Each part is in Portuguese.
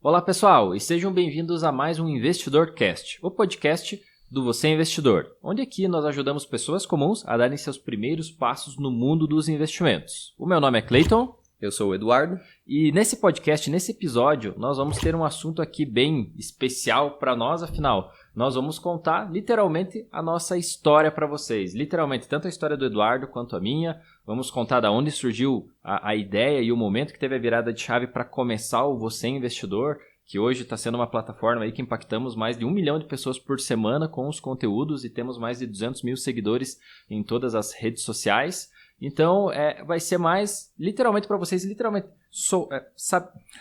Olá pessoal, e sejam bem-vindos a mais um Investidor Cast, o podcast do Você Investidor, onde aqui nós ajudamos pessoas comuns a darem seus primeiros passos no mundo dos investimentos. O meu nome é Clayton. Eu sou o Eduardo. E nesse podcast, nesse episódio, nós vamos ter um assunto aqui bem especial para nós, afinal. Nós vamos contar literalmente a nossa história para vocês. Literalmente, tanto a história do Eduardo quanto a minha. Vamos contar da onde surgiu a ideia e o momento que teve a virada de chave para começar o Você Investidor, que hoje está sendo uma plataforma aí que impactamos mais de 1 milhão de pessoas por semana com os conteúdos e temos mais de 200 mil seguidores em todas as redes sociais. Então, vai ser mais, literalmente, para vocês,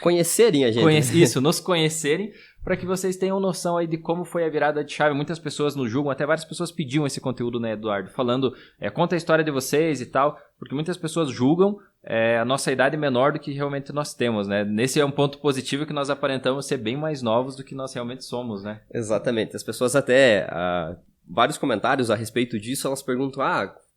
conhecerem a gente. Isso, nos conhecerem, para que vocês tenham noção aí de como foi a virada de chave. Muitas pessoas nos julgam, até várias pessoas pediam esse conteúdo, né, Eduardo? Falando, conta a história de vocês e tal, porque muitas pessoas julgam a nossa idade menor do que realmente nós temos, né? Nesse é um ponto positivo que nós aparentamos ser bem mais novos do que nós realmente somos, né? Exatamente. As pessoas até, vários comentários a respeito disso, elas perguntam,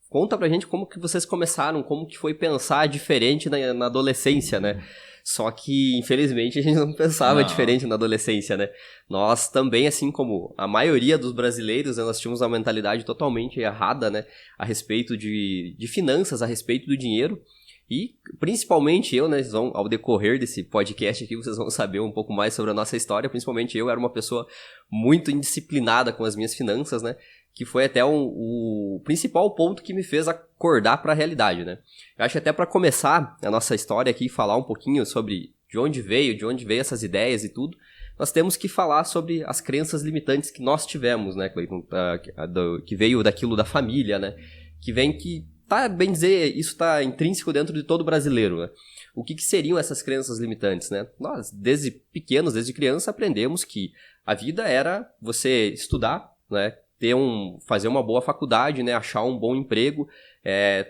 conta pra gente como que vocês começaram, como que foi pensar diferente na adolescência, né? Só que, infelizmente, a gente não pensava diferente na adolescência, né? Nós também, assim como a maioria dos brasileiros, né, nós tínhamos uma mentalidade totalmente errada, né? A respeito de finanças, a respeito do dinheiro. E, principalmente eu, né? Ao decorrer desse podcast aqui, vocês vão saber um pouco mais sobre a nossa história. Principalmente eu era uma pessoa muito indisciplinada com as minhas finanças, né? Que foi até o principal ponto que me fez acordar para a realidade, né? Eu acho que até para começar a nossa história aqui e falar um pouquinho sobre de onde veio essas ideias e tudo, nós temos que falar sobre as crenças limitantes que nós tivemos, né, Clayton? Que veio daquilo da família, né? Bem dizer, isso está intrínseco dentro de todo brasileiro, né? O que seriam essas crenças limitantes, né? Nós, desde pequenos, desde criança, aprendemos que a vida era você estudar, né? Fazer uma boa faculdade, né? Achar um bom emprego,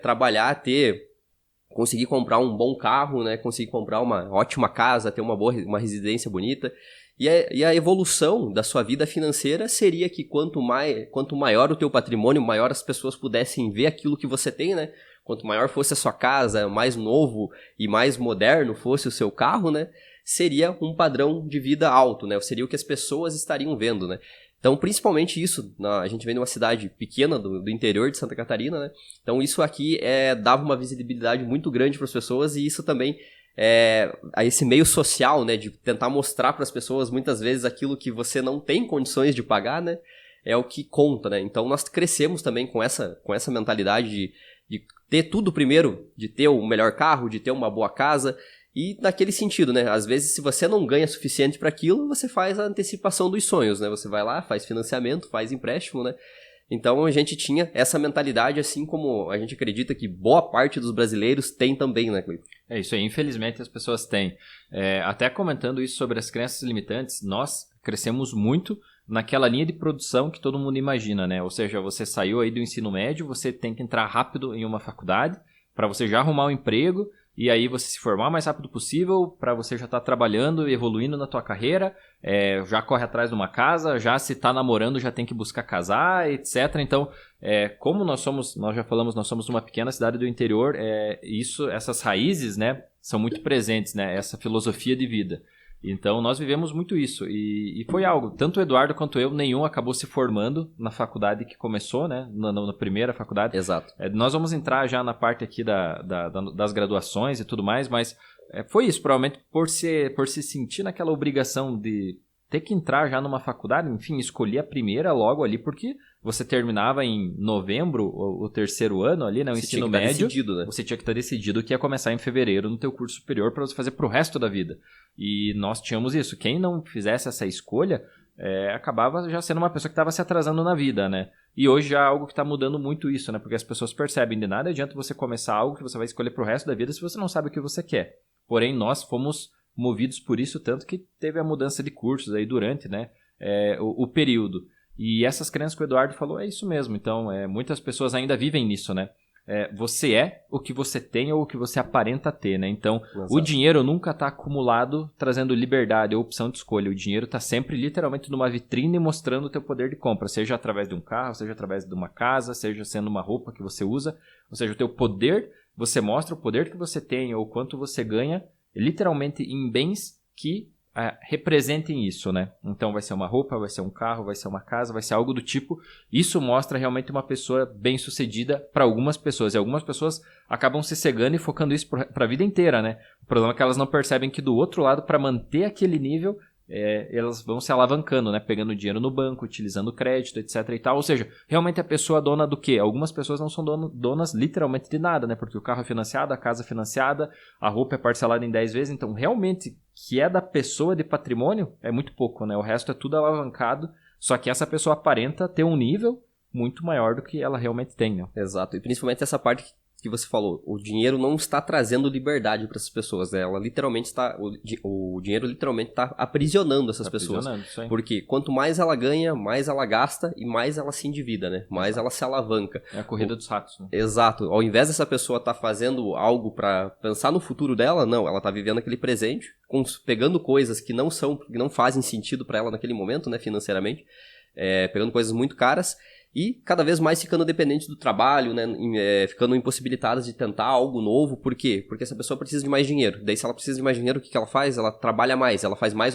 trabalhar, conseguir comprar um bom carro, né? Conseguir comprar uma ótima casa, ter uma residência bonita. E a evolução da sua vida financeira seria que quanto maior o teu patrimônio, maior as pessoas pudessem ver aquilo que você tem, né? Quanto maior fosse a sua casa, mais novo e mais moderno fosse o seu carro, né? Seria um padrão de vida alto, né? Seria o que as pessoas estariam vendo, né? Então, principalmente isso, a gente vem de uma cidade pequena do interior de Santa Catarina, né? Então, isso aqui dava uma visibilidade muito grande para as pessoas e isso também a esse meio social, né? De tentar mostrar para as pessoas, muitas vezes, aquilo que você não tem condições de pagar, né? É o que conta, né? Então, nós crescemos também com essa mentalidade de ter tudo primeiro, de ter o melhor carro, de ter uma boa casa. E naquele sentido, né? Às vezes, se você não ganha suficiente para aquilo, você faz a antecipação dos sonhos, né? Você vai lá, faz financiamento, faz empréstimo, né? Então, a gente tinha essa mentalidade, assim como a gente acredita que boa parte dos brasileiros tem também, né, Cleiton? É isso aí, infelizmente as pessoas têm. Até comentando isso sobre as crenças limitantes, nós crescemos muito naquela linha de produção que todo mundo imagina, né? Ou seja, você saiu aí do ensino médio, você tem que entrar rápido em uma faculdade para você já arrumar um emprego, e aí você se formar o mais rápido possível para você já estar trabalhando e evoluindo na tua carreira, já corre atrás de uma casa, já se está namorando já tem que buscar casar, etc. Então, como nós já falamos, nós somos uma pequena cidade do interior, essas raízes, né, são muito presentes, né, essa filosofia de vida. Então, nós vivemos muito isso e foi algo, tanto o Eduardo quanto eu, nenhum acabou se formando na faculdade que começou, né, na primeira faculdade. Exato. Nós vamos entrar já na parte aqui das graduações e tudo mais, mas foi isso, provavelmente por se sentir naquela obrigação de ter que entrar já numa faculdade, enfim, escolher a primeira logo ali, porque você terminava em novembro o terceiro ano ali, né, o ensino médio, decidido, né? Você tinha que estar decidido que ia começar em fevereiro no teu curso superior para você fazer pro resto da vida. E nós tínhamos isso, quem não fizesse essa escolha acabava já sendo uma pessoa que estava se atrasando na vida, né? E hoje já é algo que está mudando muito isso, né? Porque as pessoas percebem, de nada adianta você começar algo que você vai escolher pro resto da vida se você não sabe o que você quer. Porém, nós fomos movidos por isso, tanto que teve a mudança de cursos aí durante, né, o período. E essas crenças que o Eduardo falou, é isso mesmo. Então, muitas pessoas ainda vivem nisso, né? Você é o que você tem ou o que você aparenta ter, né? Então, Exato. O dinheiro nunca está acumulado trazendo liberdade ou opção de escolha. O dinheiro está sempre literalmente numa vitrine mostrando o teu poder de compra, seja através de um carro, seja através de uma casa, seja sendo uma roupa que você usa. Ou seja, o teu poder, você mostra o poder que você tem ou quanto você ganha, literalmente em bens que representem isso, né? Então vai ser uma roupa, vai ser um carro, vai ser uma casa, vai ser algo do tipo. Isso mostra realmente uma pessoa bem-sucedida para algumas pessoas. E algumas pessoas acabam se cegando e focando isso para a vida inteira, né? O problema é que elas não percebem que do outro lado, para manter aquele nível, elas vão se alavancando, né? Pegando dinheiro no banco, utilizando crédito, etc e tal. Ou seja, realmente a pessoa é dona do quê? Algumas pessoas não são donas literalmente de nada, né? Porque o carro é financiado, a casa é financiada, a roupa é parcelada em 10 vezes. Então, realmente, que é da pessoa de patrimônio, é muito pouco, né? O resto é tudo alavancado, só que essa pessoa aparenta ter um nível muito maior do que ela realmente tem, né? Exato. E principalmente essa parte que você falou, o dinheiro não está trazendo liberdade para essas pessoas, né? Ela literalmente está, o dinheiro literalmente está aprisionando essas pessoas. Isso aí. Porque quanto mais ela ganha, mais ela gasta e mais ela se endivida, né? Mais ela se alavanca. É a corrida dos ratos, né? Exato. Ao invés dessa pessoa estar fazendo algo para pensar no futuro dela, não, ela está vivendo aquele presente, pegando coisas que não fazem sentido para ela naquele momento, né, financeiramente, pegando coisas muito caras. E cada vez mais ficando dependente do trabalho, né? Ficando impossibilitadas de tentar algo novo. Por quê? Porque essa pessoa precisa de mais dinheiro. Daí, se ela precisa de mais dinheiro, o que ela faz? Ela trabalha mais, ela faz mais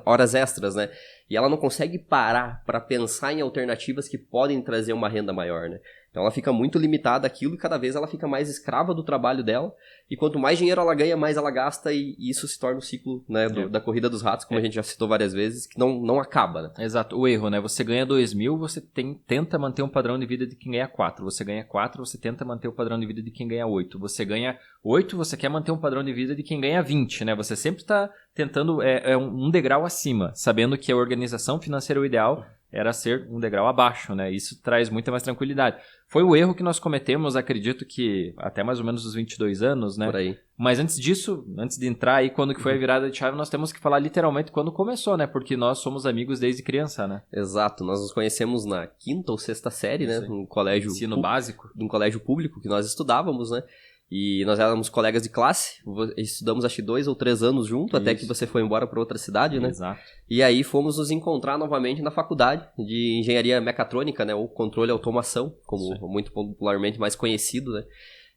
horas extras, né? E ela não consegue parar para pensar em alternativas que podem trazer uma renda maior, né? Então ela fica muito limitada àquilo e cada vez ela fica mais escrava do trabalho dela. E quanto mais dinheiro ela ganha, mais ela gasta e isso se torna um ciclo, né, da corrida dos ratos, como a gente já citou várias vezes, que não acaba, né? Exato. O erro, né? Você ganha 2.000, você tenta manter um padrão de vida de quem ganha 4. Você ganha 4, você tenta manter o padrão de vida de quem ganha 8. Você ganha 8, você quer manter um padrão de vida de quem ganha 20, né? Você sempre está tentando um degrau acima, sabendo que a organização financeira o ideal era ser um degrau abaixo, né? Isso traz muita mais tranquilidade. Foi o erro que nós cometemos, acredito que até mais ou menos os 22 anos, né? Por aí. Mas antes disso, antes de entrar aí, quando que foi a virada de chave, nós temos que falar literalmente quando começou, né? Porque nós somos amigos desde criança, né? Exato. Nós nos conhecemos na 5ª ou 6ª série, né? Num colégio... Ensino básico. Num colégio público que nós estudávamos, né? E nós éramos colegas de classe, estudamos acho que 2 ou 3 anos junto, até que você foi embora para outra cidade, né? Exato. E aí fomos nos encontrar novamente na faculdade de engenharia mecatrônica, né? Ou controle e automação, como muito popularmente mais conhecido, né?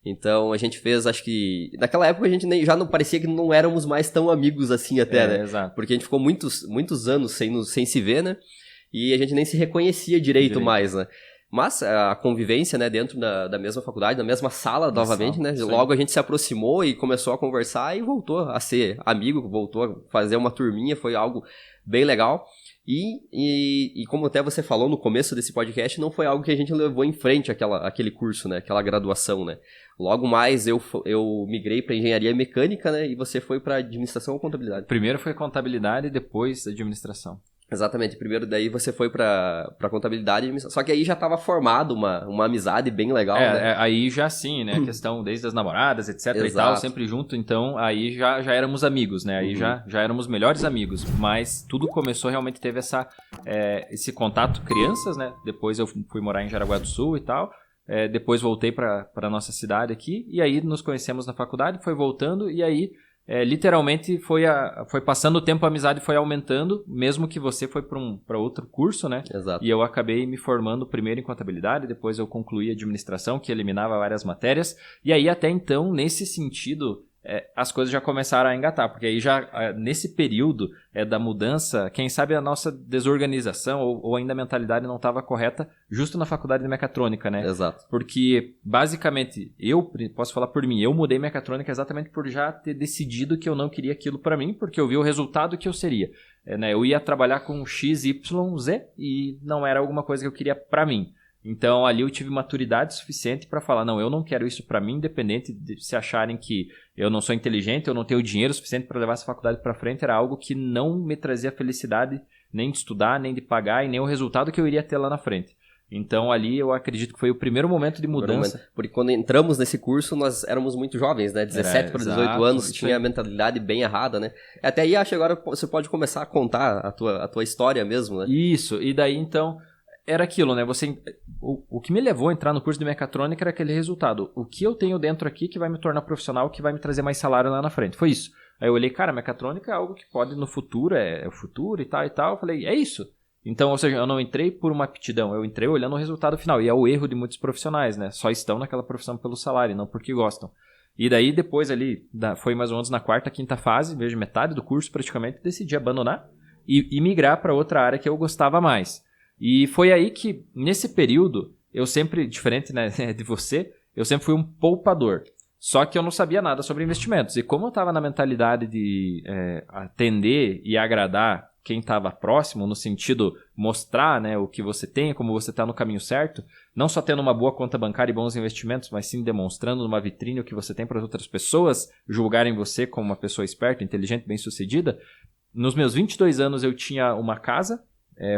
Então a gente fez, acho que... Naquela época a gente já não parecia que não éramos mais tão amigos assim até, né? Exato. Porque a gente ficou muitos anos sem se ver, né? E a gente nem se reconhecia direito mais, né? Mas a convivência, né, dentro da mesma faculdade, na mesma sala, novamente, né, logo a gente se aproximou e começou a conversar e voltou a ser amigo, voltou a fazer uma turminha, foi algo bem legal. E como até você falou no começo desse podcast, não foi algo que a gente levou em frente aquele curso, né, aquela graduação, né. Logo mais eu migrei para engenharia mecânica, né, e você foi para administração ou contabilidade? Primeiro foi contabilidade e depois administração. Exatamente, primeiro daí você foi pra contabilidade, só que aí já estava formado uma amizade bem legal, né? Aí já sim, né, a questão desde as namoradas, etc e tal, sempre junto, então aí já éramos amigos, né, aí já éramos melhores amigos, mas tudo começou, realmente teve esse contato crianças, né, depois eu fui morar em Jaraguá do Sul e tal, depois voltei pra nossa cidade aqui, e aí nos conhecemos na faculdade, foi voltando, e aí literalmente foi passando o tempo, a amizade foi aumentando, mesmo que você foi para outro curso, né? Exato. E eu acabei me formando primeiro em contabilidade, depois eu concluí administração, que eliminava várias matérias, e aí até então, nesse sentido, as coisas já começaram a engatar, porque aí já, nesse período da mudança, quem sabe a nossa desorganização ou ainda a mentalidade não estava correta justo na faculdade de mecatrônica, né? Exato. Porque, basicamente, eu posso falar por mim, eu mudei mecatrônica exatamente por já ter decidido que eu não queria aquilo para mim, porque eu vi o resultado que eu seria. Né? Eu ia trabalhar com X, Y, Z e não era alguma coisa que eu queria para mim. Então, ali eu tive maturidade suficiente para falar, não, eu não quero isso para mim, independente de se acharem que eu não sou inteligente, eu não tenho dinheiro suficiente para levar essa faculdade para frente, era algo que não me trazia felicidade nem de estudar, nem de pagar e nem o resultado que eu iria ter lá na frente. Então, ali eu acredito que foi o primeiro momento de mudança. Porque quando entramos nesse curso, nós éramos muito jovens, né? 17 para 18 anos, tinha a mentalidade bem errada, né? Até aí, acho que agora você pode começar a contar a tua história mesmo, né? Isso, e daí então... Era aquilo, né? O que me levou a entrar no curso de mecatrônica era aquele resultado. O que eu tenho dentro aqui que vai me tornar profissional, que vai me trazer mais salário lá na frente. Foi isso. Aí eu olhei, cara, mecatrônica é algo que pode no futuro, é o futuro e tal e tal. Eu falei, é isso. Então, ou seja, eu não entrei por uma aptidão, eu entrei olhando o resultado final. E é o erro de muitos profissionais, né? Só estão naquela profissão pelo salário, não porque gostam. E daí depois ali, foi mais ou menos na quarta, quinta fase, vejo metade do curso praticamente, decidi abandonar e migrar para outra área que eu gostava mais. E foi aí que, nesse período, eu sempre, diferente, né, de você, eu sempre fui um poupador. Só que eu não sabia nada sobre investimentos. E como eu estava na mentalidade de atender e agradar quem estava próximo, no sentido mostrar, né, o que você tem, como você está no caminho certo, não só tendo uma boa conta bancária e bons investimentos, mas sim demonstrando numa vitrine o que você tem para as outras pessoas julgarem você como uma pessoa esperta, inteligente, bem-sucedida. Nos meus 22 anos eu tinha uma casa,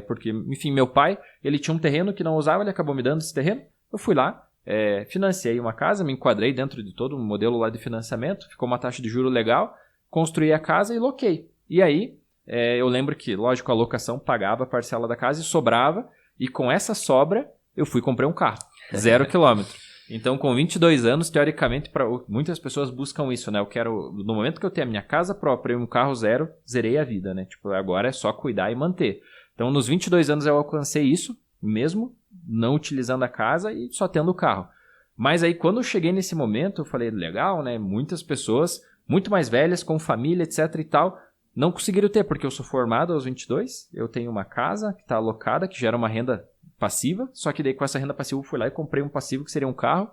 porque, enfim, meu pai, ele tinha um terreno que não usava, ele acabou me dando esse terreno, eu fui lá, financiei uma casa, me enquadrei dentro de todo um modelo lá de financiamento, ficou uma taxa de juro legal, construí a casa e loquei. E aí, eu lembro que, lógico, a locação pagava a parcela da casa e sobrava, e com essa sobra, eu fui e comprei um carro, 0 quilômetro. Então, com 22 anos, teoricamente, muitas pessoas buscam isso, né? Eu quero, no momento que eu tenho a minha casa própria e um carro zero, zerei a vida, né? Tipo, agora é só cuidar e manter. Então, nos 22 anos eu alcancei isso, mesmo não utilizando a casa e só tendo o carro. Mas aí, quando eu cheguei nesse momento, eu falei, legal, né? Muitas pessoas, muito mais velhas, com família, etc e tal, não conseguiram ter, porque eu sou formado aos 22, eu tenho uma casa que está alocada, que gera uma renda passiva, só que daí com essa renda passiva eu fui lá e comprei um passivo que seria um carro,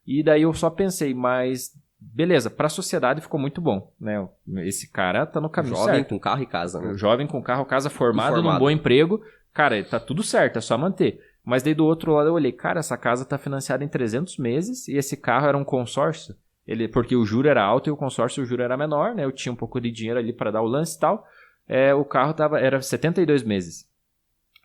e daí eu só pensei, mas beleza, para a sociedade ficou muito bom, né? Esse cara tá no caminho certo. Jovem com carro e casa, né? Jovem com carro, casa formado, num bom emprego, cara, tá tudo certo, é só manter. Mas daí do outro lado eu olhei, cara, essa casa tá financiada em 300 meses e esse carro era um consórcio, porque o juro era alto e o consórcio o juro era menor, né? Eu tinha um pouco de dinheiro ali para dar o lance e tal, o carro era 72 meses.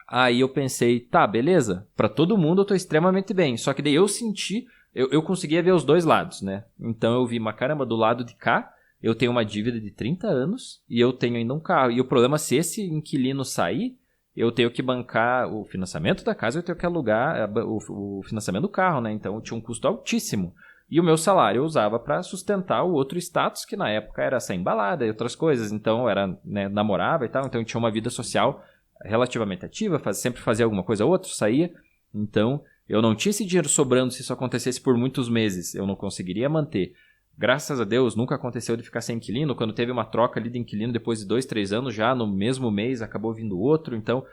Aí eu pensei, tá, beleza, pra todo mundo eu tô extremamente bem, só que daí eu senti, eu conseguia ver os dois lados, né? Então eu vi, caramba, do lado de cá, eu tenho uma dívida de 30 anos e eu tenho ainda um carro. E o problema, se esse inquilino sair, eu tenho que bancar o financiamento da casa, eu tenho que alugar o financiamento do carro, né? Então tinha um custo altíssimo. E o meu salário eu usava para sustentar o outro status, que na época era sem balada e outras coisas. Então eu era, né, namorava e tal, então eu tinha uma vida social relativamente ativa, sempre fazia alguma coisa ou outra, saía. Então, eu não tinha esse dinheiro sobrando se isso acontecesse por muitos meses. Eu não conseguiria manter. Graças a Deus, nunca aconteceu de ficar sem inquilino. Quando teve uma troca ali de inquilino, depois de 2, 3 anos, já no mesmo mês acabou vindo outro. Então,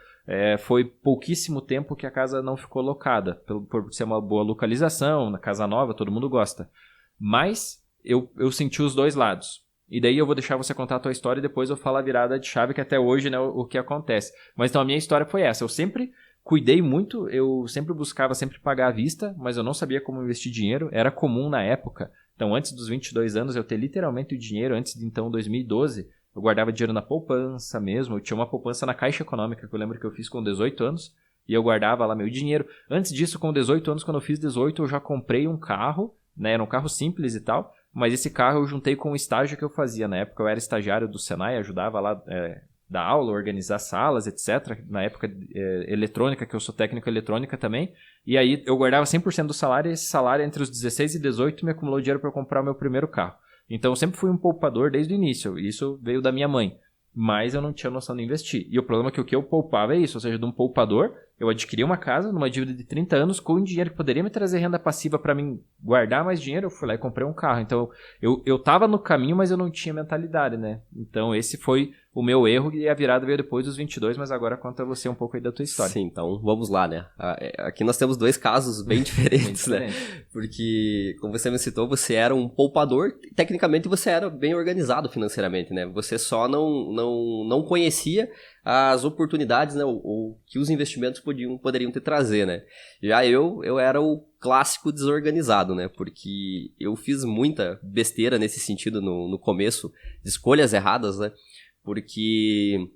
foi pouquíssimo tempo que a casa não ficou locada. Por ser uma boa localização, na casa nova, todo mundo gosta. Mas, eu senti os dois lados. E daí eu vou deixar você contar a tua história e depois eu falo a virada de chave, que até hoje, né, o que acontece. Mas então a minha história foi essa. Eu sempre cuidei muito, eu sempre buscava sempre pagar à vista, mas eu não sabia como investir dinheiro. Era comum na época. Então antes dos 22 anos eu ter literalmente o dinheiro, antes de então 2012, eu guardava dinheiro na poupança mesmo. Eu tinha uma poupança na Caixa Econômica, que eu lembro que eu fiz com 18 anos. E eu guardava lá meu dinheiro. Antes disso, com 18 anos, quando eu fiz 18, eu já comprei um carro, né, era um carro simples e tal. Mas esse carro eu juntei com o estágio que eu fazia. Na época eu era estagiário do Senai, ajudava lá dar aula, organizar salas, etc. Na época eletrônica, que eu sou técnico em eletrônica também. E aí eu guardava 100% do salário, e esse salário entre os 16 e 18 me acumulou dinheiro para eu comprar o meu primeiro carro. Então eu sempre fui um poupador desde o início. Isso veio da minha mãe. Mas eu não tinha noção de investir. E o problema é que o que eu poupava é isso. Ou seja, de um poupador, eu adquiri uma casa numa dívida de 30 anos com um dinheiro que poderia me trazer renda passiva para mim guardar mais dinheiro. Eu fui lá e comprei um carro. Então, eu tava no caminho, mas eu não tinha mentalidade, né? Então, esse foi o meu erro e a virada veio depois dos 22, mas agora conta você um pouco aí da tua história. Sim, então vamos lá, né? Aqui nós temos dois casos bem diferentes, né? Porque, como você me citou, você era um poupador, tecnicamente você era bem organizado financeiramente, né? Você só não conhecia as oportunidades, né? Ou que os investimentos poderiam te trazer, né? Já eu era o clássico desorganizado, né? Porque eu fiz muita besteira nesse sentido no começo, de escolhas erradas, né? Porque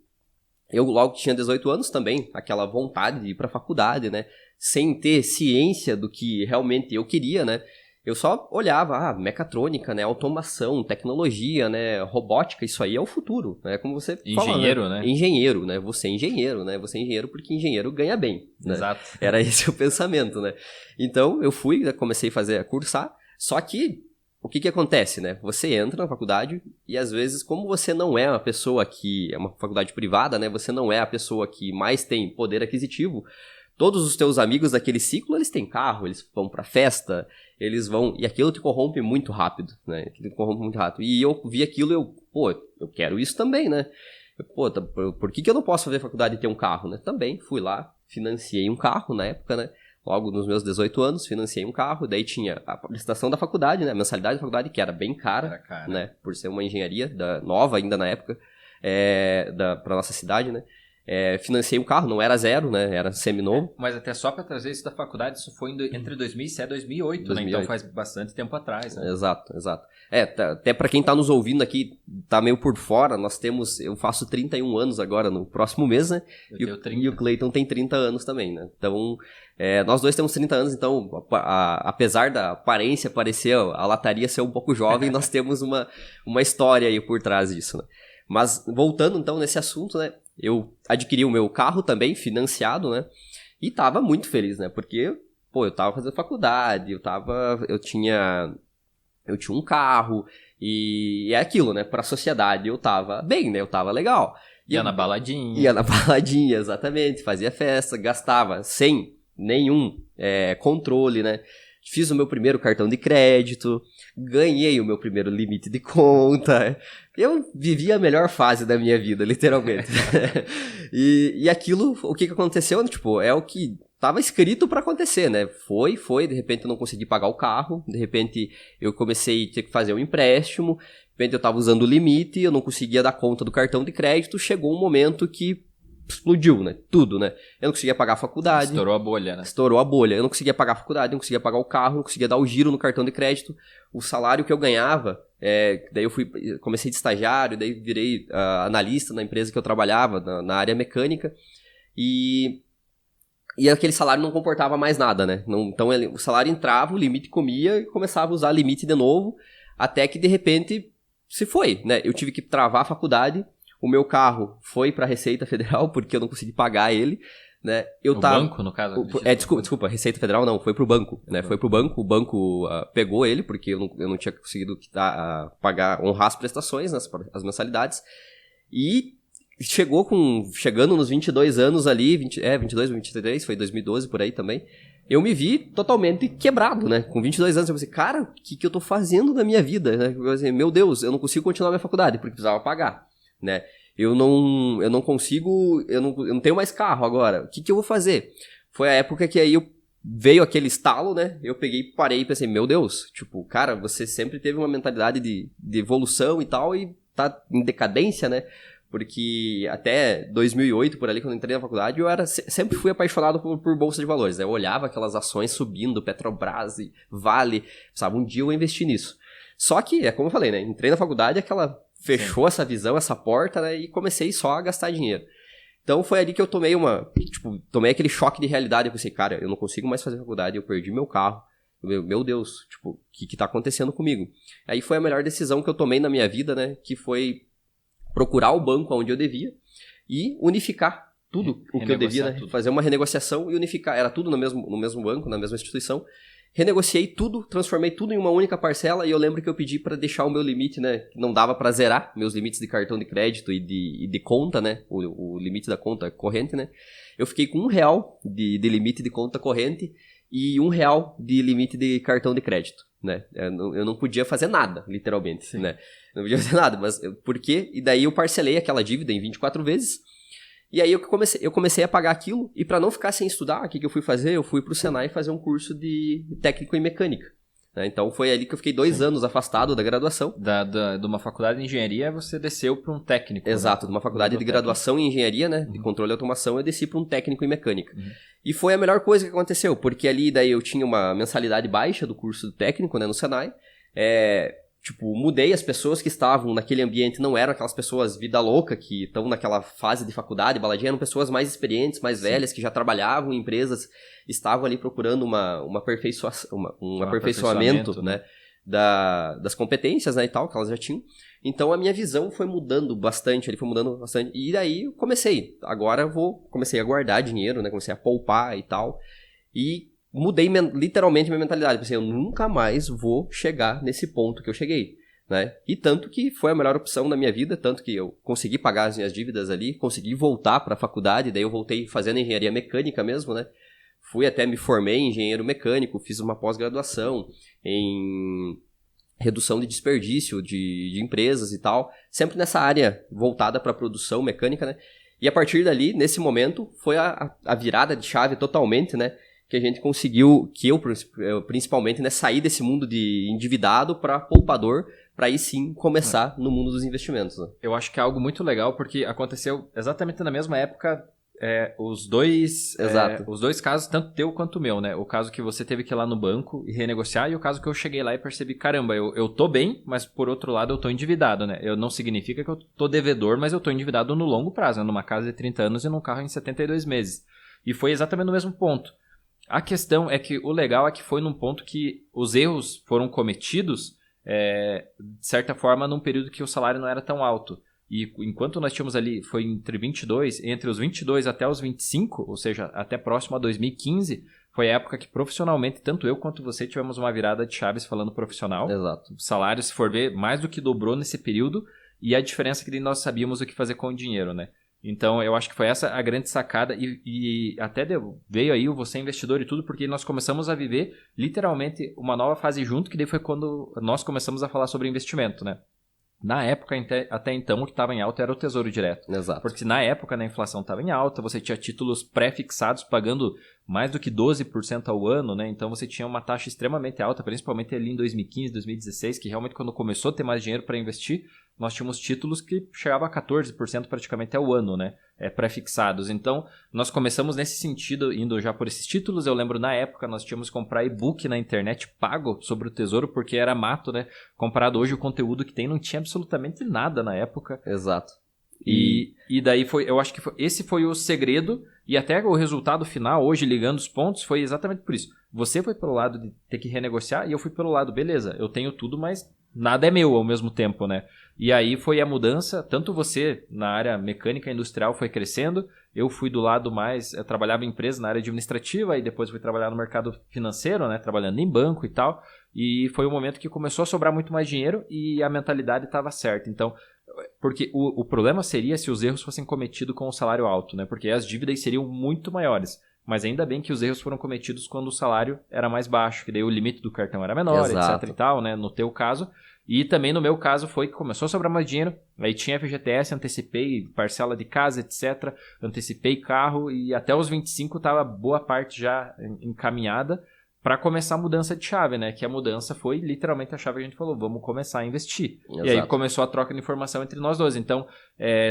eu logo tinha 18 anos também, aquela vontade de ir para a faculdade, né? Sem ter ciência do que realmente eu queria, né? Eu só olhava, mecatrônica, né? Automação, tecnologia, né? Robótica, isso aí é o futuro, né? Como você fala, engenheiro, né? Engenheiro, né? Você é engenheiro, né? Você é engenheiro porque engenheiro ganha bem, né? Exato. Era esse o pensamento, né? Então, eu comecei a cursar, só que o que acontece, né? Você entra na faculdade e, às vezes, como você não é uma pessoa que... É uma faculdade privada, né? Você não é a pessoa que mais tem poder aquisitivo. todos os teus amigos daquele ciclo, eles têm carro, eles vão pra festa, eles vão... E aquilo te corrompe muito rápido, né? Aquilo te corrompe muito rápido. E eu vi aquilo eu quero isso também, né? Por que eu não posso fazer faculdade e ter um carro, né? Também fui lá, financiei um carro na época, né? Logo nos meus 18 anos, financiei um carro, daí tinha a prestação da faculdade, né? A mensalidade da faculdade, que era bem cara, né? Por ser uma engenharia nova ainda na época, pra nossa cidade, né? Financiei um carro, não era zero, né? Era seminovo. Mas até só para trazer isso da faculdade, isso foi entre 2007 e 2008, né? Então faz bastante tempo atrás, né? Exato. Até para quem tá nos ouvindo aqui, tá meio por fora, eu faço 31 anos agora, no próximo mês, né? E o Cleiton tem 30 anos também, né? Então, nós dois temos 30 anos, então, apesar da aparência parecer, a lataria ser um pouco jovem, nós temos uma história aí por trás disso, né? Mas, voltando então nesse assunto, né? Eu adquiri o meu carro também, financiado, né? E tava muito feliz, né? Porque, eu tava fazendo faculdade, eu tinha um carro, e é aquilo, né? Pra sociedade eu tava bem, né? Eu tava legal. Ia na baladinha. Ia na baladinha, exatamente. Fazia festa, gastava sem nenhum controle, né? Fiz o meu primeiro cartão de crédito, ganhei o meu primeiro limite de conta. Eu vivi a melhor fase da minha vida, literalmente. E aquilo, o que aconteceu, tipo, é o que tava escrito pra acontecer, né? Foi, de repente eu não consegui pagar o carro, de repente eu comecei a ter que fazer um empréstimo, de repente eu tava usando o limite, eu não conseguia dar conta do cartão de crédito, chegou um momento que explodiu, né? Tudo, né? Eu não conseguia pagar a faculdade. Estourou a bolha, né? Estourou a bolha. Eu não conseguia pagar a faculdade, não conseguia pagar o carro, não conseguia dar o giro no cartão de crédito. O salário que eu ganhava, daí comecei de estagiário, daí virei analista na empresa que eu trabalhava, na área mecânica. E aquele salário não comportava mais nada, né? Então o salário entrava, o limite comia e começava a usar limite de novo, até que de repente se foi, né? Eu tive que travar a faculdade. O meu carro foi para a Receita Federal, porque eu não consegui pagar ele, né? Banco, no caso? Desculpa, Receita Federal não, foi pro banco, né? Foi pro banco, o banco pegou ele, porque eu não tinha conseguido honrar as prestações, as mensalidades, e chegando nos 22 anos ali, 22, 23, foi 2012 por aí também, eu me vi totalmente quebrado, né? Com 22 anos, eu pensei, cara, o que eu tô fazendo na minha vida? Né? Eu pensei, meu Deus, eu não consigo continuar minha faculdade, porque precisava pagar. Né? Eu não consigo, eu não tenho mais carro agora, o que eu vou fazer? Foi a época que aí veio aquele estalo, né? Eu parei e pensei, meu Deus, tipo, cara, você sempre teve uma mentalidade de evolução e tal, e tá em decadência, né? Porque até 2008, por ali, quando eu entrei na faculdade, sempre fui apaixonado por bolsa de valores, né? Eu olhava aquelas ações subindo, Petrobras e Vale, sabe? Um dia eu investi nisso. Só que, como eu falei, né? Entrei na faculdade, fechou essa visão, essa porta, né? E comecei só a gastar dinheiro. Então foi ali que eu tomei aquele choque de realidade. Eu pensei, cara, eu não consigo mais fazer faculdade, eu perdi meu carro. Meu Deus, tipo, o que tá acontecendo comigo? Aí foi a melhor decisão que eu tomei na minha vida, né? Que foi procurar o banco onde eu devia e unificar tudo o que eu devia, né? Fazer uma renegociação e unificar. Era tudo no mesmo banco, na mesma instituição. Renegociei tudo, transformei tudo em uma única parcela e eu lembro que eu pedi para deixar o meu limite, né? Não dava para zerar meus limites de cartão de crédito e de conta, né? O limite da conta corrente, né? Eu fiquei com R$1 de limite de conta corrente e R$1 de limite de cartão de crédito, né? Eu não podia fazer nada, literalmente, Sim. Né? Não podia fazer nada, mas por quê? E daí eu parcelei aquela dívida em 24 vezes. E aí eu comecei a pagar aquilo, e para não ficar sem estudar, o que eu fui fazer? Eu fui pro Senai fazer um curso de técnico em mecânica. Né? Então foi ali que eu fiquei 2 anos afastado da graduação. De uma faculdade de engenharia, você desceu para um técnico. Exato, de uma faculdade de graduação em engenharia, né? De controle e automação, eu desci para um técnico em mecânica. E foi a melhor coisa que aconteceu, porque ali daí eu tinha uma mensalidade baixa do curso técnico, né, no Senai. Mudei as pessoas que estavam naquele ambiente, não eram aquelas pessoas vida louca que estão naquela fase de faculdade, baladinha, eram pessoas mais experientes, mais velhas, que já trabalhavam em empresas, estavam ali procurando um aperfeiçoamento, né, das competências, né, e tal, que elas já tinham. Então a minha visão foi mudando bastante, e daí eu comecei a guardar dinheiro, né, comecei a poupar e tal, e mudei literalmente minha mentalidade. Pensei, eu nunca mais vou chegar nesse ponto que eu cheguei, né? E tanto que foi a melhor opção na minha vida, tanto que eu consegui pagar as minhas dívidas ali, consegui voltar para a faculdade, daí eu voltei fazendo engenharia mecânica mesmo, né? fui até me formei em engenheiro mecânico, fiz uma pós-graduação em redução de desperdício de empresas e tal, sempre nessa área voltada para a produção mecânica, né? E a partir dali, nesse momento, foi a virada de chave totalmente, né? Que a gente conseguiu, que eu principalmente, né, sair desse mundo de endividado para poupador, para aí sim começar no mundo dos investimentos. Né? Eu acho que é algo muito legal, porque aconteceu exatamente na mesma época os dois casos, tanto teu quanto o meu, né? O caso que você teve que ir lá no banco e renegociar, e o caso que eu cheguei lá e percebi, caramba, eu tô bem, mas por outro lado eu tô endividado, né? Não significa que eu tô devedor, mas eu tô endividado no longo prazo, né? Numa casa de 30 anos e num carro em 72 meses. E foi exatamente no mesmo ponto. A questão é que o legal é que foi num ponto que os erros foram cometidos, de certa forma, num período que o salário não era tão alto. E enquanto nós tínhamos ali, foi entre os 22 até os 25, ou seja, até próximo a 2015, foi a época que profissionalmente, tanto eu quanto você, tivemos uma virada de chaves falando profissional. Exato. O salário, se for ver, mais do que dobrou nesse período, e a diferença é que nós sabíamos o que fazer com o dinheiro, né? Então, eu acho que foi essa a grande sacada e até veio aí o Você Investidor e tudo, porque nós começamos a viver literalmente uma nova fase junto, que daí foi quando nós começamos a falar sobre investimento, né? Na época, até então, o que estava em alta era o Tesouro Direto. Exato. Porque na época, a inflação estava em alta, você tinha títulos pré-fixados pagando mais do que 12% ao ano, né? Então você tinha uma taxa extremamente alta, principalmente ali em 2015, 2016, que realmente quando começou a ter mais dinheiro para investir, nós tínhamos títulos que chegavam a 14% praticamente ao ano, né? Pré-fixados. Então, nós começamos nesse sentido, indo já por esses títulos. Eu lembro, na época, nós tínhamos que comprar e-book na internet pago sobre o Tesouro, porque era mato, né? Comparado hoje, o conteúdo que tem não tinha absolutamente nada na época. Exato. E daí eu acho que esse foi o segredo, e até o resultado final, hoje, ligando os pontos, foi exatamente por isso. Você foi pelo lado de ter que renegociar, e eu fui pelo lado, beleza, eu tenho tudo, mas nada é meu ao mesmo tempo, né? E aí foi a mudança, tanto você na área mecânica e industrial foi crescendo, eu fui do lado mais, eu trabalhava em empresa na área administrativa, e depois fui trabalhar no mercado financeiro, né? Trabalhando em banco e tal, e foi um momento que começou a sobrar muito mais dinheiro e a mentalidade estava certa. Então, porque o problema seria se os erros fossem cometidos com o salário alto, né? Porque as dívidas seriam muito maiores. Mas ainda bem que os erros foram cometidos quando o salário era mais baixo, que daí o limite do cartão era menor, Exato. etc e tal, né? No teu caso. E também no meu caso foi que começou a sobrar mais dinheiro, aí tinha FGTS, antecipei parcela de casa, etc. Antecipei carro e até os 25 estava boa parte já encaminhada para começar a mudança de chave, né? Que a mudança foi literalmente a chave que a gente falou, vamos começar a investir. Exato. E aí começou a troca de informação entre nós dois. Então,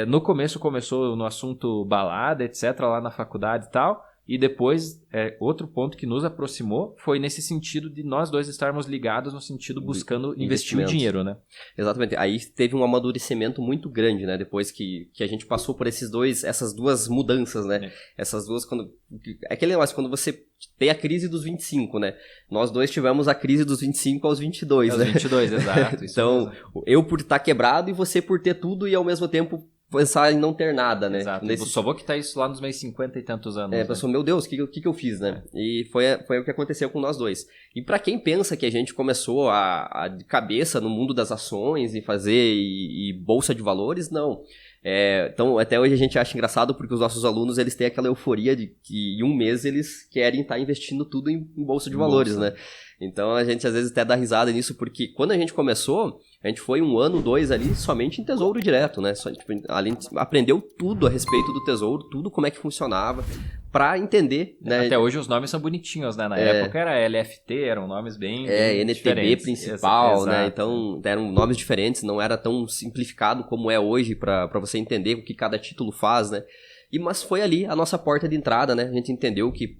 no começo começou no assunto balada, etc, lá na faculdade e tal. E depois, outro ponto que nos aproximou foi nesse sentido de nós dois estarmos ligados no sentido buscando investir o dinheiro, né? Exatamente. Aí teve um amadurecimento muito grande, né? Depois que a gente passou por essas duas mudanças, né? Essas duas, é aquele negócio, quando você tem a crise dos 25, né? Nós dois tivemos a crise dos 25 aos 22, né? Aos 22, exato. Então, eu por estar quebrado e você por ter tudo e ao mesmo tempo pensar em não ter nada, né? Exato. Eu só vou quitar isso lá nos meus 50 e tantos anos. Pensou, meu Deus, o que eu fiz, né? E foi o que aconteceu com nós dois. E pra quem pensa que a gente começou de cabeça no mundo das ações e fazer e bolsa de valores, não. Então, até hoje a gente acha engraçado porque os nossos alunos, eles têm aquela euforia de que em um mês eles querem estar investindo tudo em bolsa de valores, né? Então, a gente às vezes até dá risada nisso, porque quando a gente começou, a gente foi 1 ano, 2 ali, somente em Tesouro Direto, né? Aprendeu tudo a respeito do Tesouro, tudo como é que funcionava, pra entender, né? Até hoje os nomes são bonitinhos, né? Na época era LFT, eram nomes bem NTB diferentes. principal, né? Então, eram nomes diferentes, não era tão simplificado como é hoje pra você entender o que cada título faz, né? Mas foi ali a nossa porta de entrada, né? A gente entendeu que,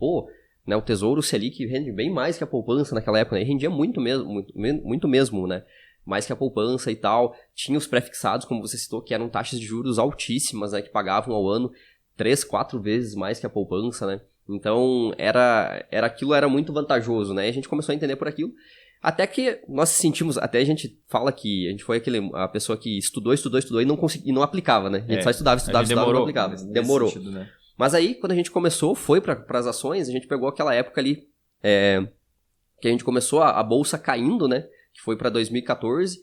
né, o Tesouro Selic rende bem mais que a poupança naquela época, né? E rendia muito mesmo, né? Mais que a poupança e tal. Tinha os pré-fixados, como você citou, que eram taxas de juros altíssimas, né? Que pagavam ao ano 3, 4 vezes mais que a poupança, né? Então, aquilo era muito vantajoso, né? E a gente começou a entender por aquilo. Até que nós sentimos, até a gente fala que a gente foi a pessoa que estudou e não conseguia, e não aplicava, né? A gente só estudava e não aplicava. Demorou. Sentido, né? Mas aí, quando a gente começou, foi para as ações, a gente pegou aquela época ali que a gente começou a bolsa caindo, né? Que foi para 2014.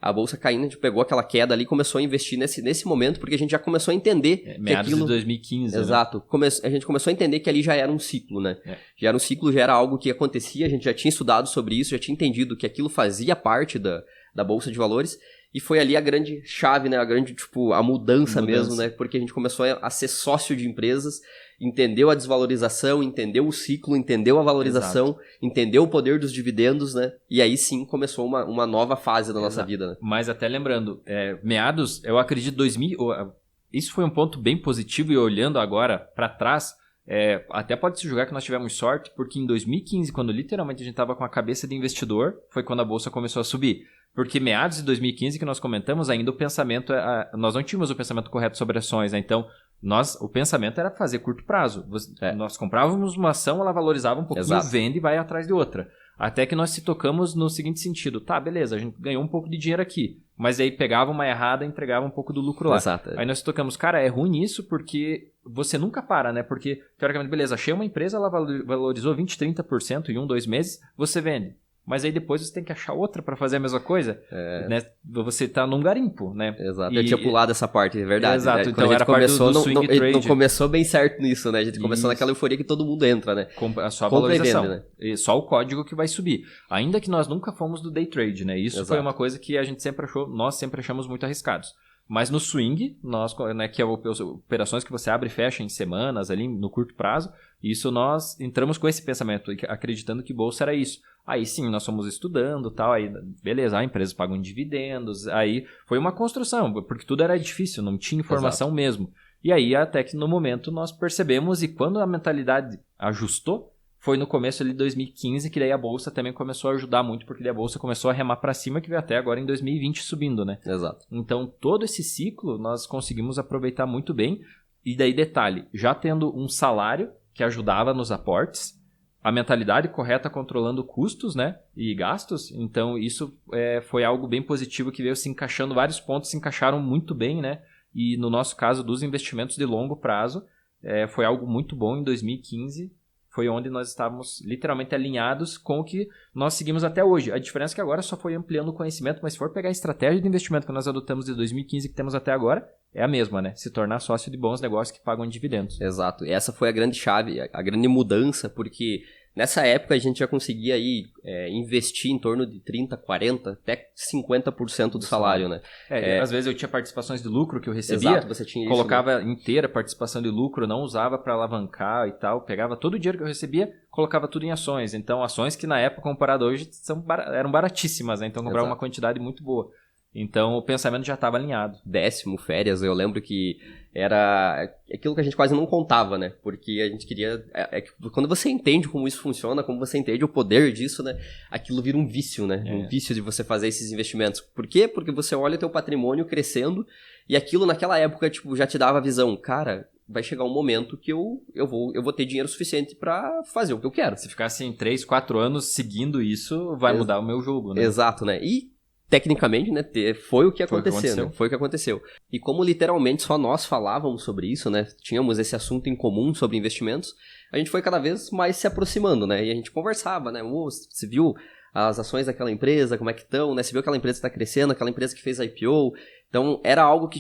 a bolsa caindo, a gente pegou aquela queda ali e começou a investir nesse momento, porque a gente já começou a entender que meados aquilo... de 2015, Exato. A gente começou a entender que ali já era um ciclo, né? Já era um ciclo, já era algo que acontecia, a gente já tinha estudado sobre isso, já tinha entendido que aquilo fazia parte da bolsa de valores, e foi ali a grande chave, né? A grande, a mudança mesmo, né? Porque a gente começou a ser sócio de empresas, entendeu a desvalorização, entendeu o ciclo, entendeu a valorização, Exato. Entendeu o poder dos dividendos, né? E aí sim começou uma nova fase da nossa vida, né? Mas até lembrando, meados, eu acredito, 2000... Isso foi um ponto bem positivo, e olhando agora para trás, até pode se julgar que nós tivemos sorte, porque em 2015, quando literalmente a gente estava com a cabeça de investidor, foi quando a bolsa começou a subir. Porque meados de 2015 que nós comentamos, ainda o pensamento, nós não tínhamos o pensamento correto sobre ações, né? Então, o pensamento era fazer curto prazo. Nós comprávamos uma ação, ela valorizava um pouquinho, Exato. Vende e vai atrás de outra. Até que nós se tocamos no seguinte sentido, tá, beleza, a gente ganhou um pouco de dinheiro aqui, mas aí pegava uma errada e entregava um pouco do lucro lá. Exato. Aí nós se tocamos, cara, é ruim isso porque você nunca para, né? Porque, teoricamente, beleza, achei uma empresa, ela valorizou 20%, 30% em 1, 2 meses, você vende. Mas aí depois você tem que achar outra para fazer a mesma coisa, né? Você tá num garimpo, né? Exato, eu tinha pulado essa parte, é verdade. Exato, né? então era começou, parte do swing trade. Não começou bem certo nisso, né? A gente começou naquela euforia que todo mundo entra, né? Só a valorização, vende, né? E só o código que vai subir. Ainda que nós nunca fomos do day trade, né? Isso Exato. Foi uma coisa que a gente sempre achou, nós sempre achamos muito arriscados. Mas no swing, né, que é operações que você abre e fecha em semanas, ali no curto prazo, isso nós entramos com esse pensamento, acreditando que bolsa era isso. Aí sim, nós fomos estudando e tal, aí beleza, a empresa pagam dividendos, aí foi uma construção, porque tudo era difícil, não tinha informação Exato. Mesmo. E aí até que no momento nós percebemos, e quando a mentalidade ajustou, foi no começo ali de 2015 que daí a bolsa também começou a ajudar muito, porque daí a bolsa começou a remar para cima, que veio até agora em 2020 subindo, né? Exato. Então todo esse ciclo nós conseguimos aproveitar muito bem, e daí detalhe, já tendo um salário que ajudava nos aportes, a mentalidade correta controlando custos, né, e gastos, então isso foi algo bem positivo que veio se encaixando, vários pontos se encaixaram muito bem, né, e no nosso caso dos investimentos de longo prazo, foi algo muito bom em 2015, foi onde nós estávamos literalmente alinhados com o que nós seguimos até hoje. A diferença é que agora só foi ampliando o conhecimento, mas se for pegar a estratégia de investimento que nós adotamos de 2015 que temos até agora, é a mesma, né? Se tornar sócio de bons negócios que pagam dividendos. Exato. E essa foi a grande chave, a grande mudança, porque nessa época a gente já conseguia aí, investir em torno de 30%, 40%, até 50% do salário, né? Às vezes eu tinha participações de lucro que eu recebia, Exato, você tinha colocava isso, né? inteira participação de lucro, não usava para alavancar e tal, pegava todo o dinheiro que eu recebia, colocava tudo em ações. Então, ações que na época, comparado hoje, eram baratíssimas, né? Então, comprava uma quantidade muito boa. Então, o pensamento já estava alinhado. Décimo, férias, eu lembro que era aquilo que a gente quase não contava, né? Porque a gente queria... quando você entende como isso funciona, como você entende o poder disso, né? Aquilo vira um vício, né? Um vício de você fazer esses investimentos. Por quê? Porque você olha o teu patrimônio crescendo e aquilo naquela época, já te dava a visão. Cara, vai chegar um momento que eu vou ter dinheiro suficiente pra fazer o que eu quero. Se ficar assim 3, 4 anos seguindo isso, vai mudar o meu jogo, né? Exato, né? E tecnicamente, né, foi o que aconteceu, né? Foi o que aconteceu. E como literalmente só nós falávamos sobre isso, né, tínhamos esse assunto em comum sobre investimentos, a gente foi cada vez mais se aproximando, né, e a gente conversava, né, você viu as ações daquela empresa, como é que estão, né, você viu aquela empresa que está crescendo, aquela empresa que fez IPO. Então, era algo que,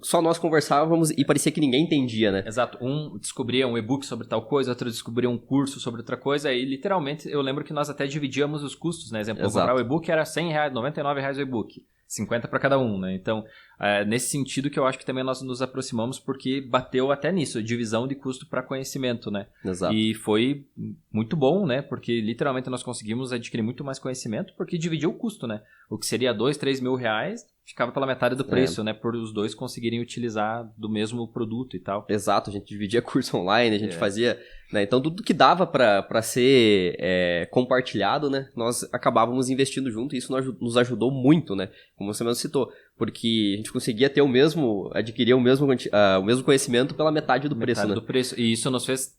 só nós conversávamos e parecia que ninguém entendia, né? Exato. Um descobria um e-book sobre tal coisa, outro descobria um curso sobre outra coisa, e literalmente, eu lembro que nós até dividíamos os custos, né? Exemplo, comprar o e-book era R$100, R$99 o e-book. 50 para cada um, né? Então, nesse sentido que eu acho que também nós nos aproximamos, porque bateu até nisso, divisão de custo para conhecimento, né? Exato. E foi muito bom, né? Porque literalmente nós conseguimos adquirir muito mais conhecimento, porque dividiu o custo, né? O que seria R$2, R$3 mil, ficava pela metade do preço, né? Por os dois conseguirem utilizar do mesmo produto e tal. Exato, a gente dividia curso online, a gente fazia... Né? Então, tudo que dava para ser compartilhado, né? Nós acabávamos investindo junto e isso nos ajudou muito, né? Como você mesmo citou. Porque a gente conseguia ter adquirir o mesmo conhecimento pela metade do preço, né? Do preço. E isso nos fez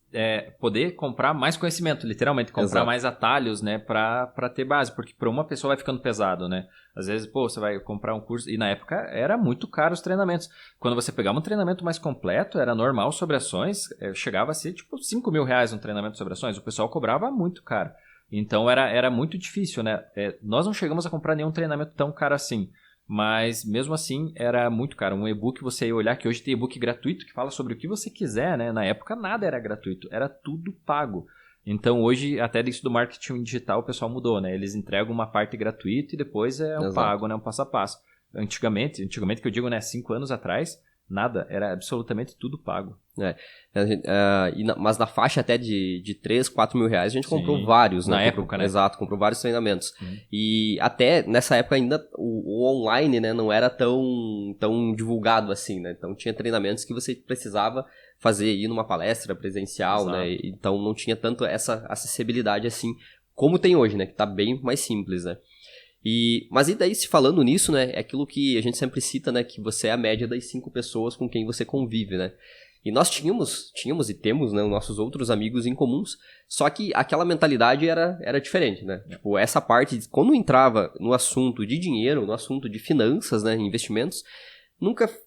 poder comprar mais conhecimento, literalmente, comprar Exato. mais atalhos, né, pra ter base, porque para uma pessoa vai ficando pesado, né? Às vezes, você vai comprar um curso, e na época era muito caro os treinamentos. Quando você pegava um treinamento mais completo, era normal sobre ações, chegava a ser tipo R$5 mil um treinamento sobre ações, o pessoal cobrava muito caro. Então era muito difícil, né? Nós não chegamos a comprar nenhum treinamento tão caro assim. Mas, mesmo assim, era muito caro. Um e-book, você ia olhar que hoje tem e-book gratuito que fala sobre o que você quiser, né? Na época, nada era gratuito. Era tudo pago. Então, hoje, até isso do marketing digital, o pessoal mudou, né? Eles entregam uma parte gratuita e depois é um pago, né? Um passo a passo. Antigamente que eu digo, né? 5 anos atrás, nada. Era absolutamente tudo pago. Mas na faixa até de 3, 4 mil reais, a gente comprou Sim, vários, né? Na época, né? Exato, comprou vários treinamentos. E até nessa época ainda o online, né, não era tão divulgado assim, né? Então tinha treinamentos que você precisava ir numa palestra presencial, Exato. né? Então não tinha tanto essa acessibilidade assim como tem hoje, né? Que tá bem mais simples, né? Mas e daí, se falando nisso, né? É aquilo que a gente sempre cita, né? Que você é a média das 5 pessoas com quem você convive, né? E nós tínhamos e temos, né, nossos outros amigos em comuns, só que aquela mentalidade era diferente, né? Tipo, essa parte, quando entrava no assunto de dinheiro, no assunto de finanças, né, investimentos,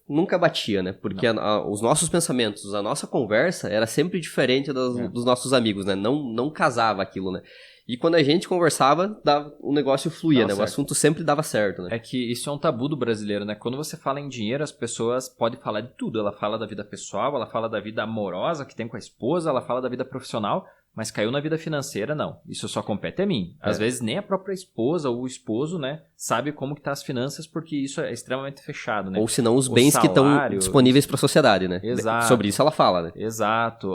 nunca batia, né? Porque os nossos pensamentos, a nossa conversa era sempre diferente dos nossos amigos, né? Não casava aquilo, né? E quando a gente conversava, o negócio fluía, né? O assunto sempre dava certo, né? É que isso é um tabu do brasileiro, né? Quando você fala em dinheiro, as pessoas podem falar de tudo. Ela fala da vida pessoal, ela fala da vida amorosa que tem com a esposa, ela fala da vida profissional, mas caiu na vida financeira, não. Isso só compete a mim. Às vezes nem a própria esposa ou o esposo, né, sabe como que tá as finanças, porque isso é extremamente fechado, né? Ou senão os bens que estão disponíveis para a sociedade, né? Exato. Sobre isso ela fala, né? Exato.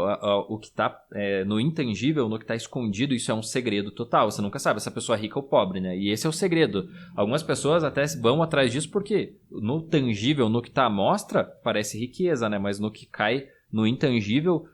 O que tá no intangível, no que tá escondido, isso é um segredo total. Você nunca sabe se a pessoa é rica ou pobre, né? E esse é o segredo. Algumas pessoas até vão atrás disso porque no tangível, no que tá à mostra, parece riqueza, né? Mas no que cai no intangível,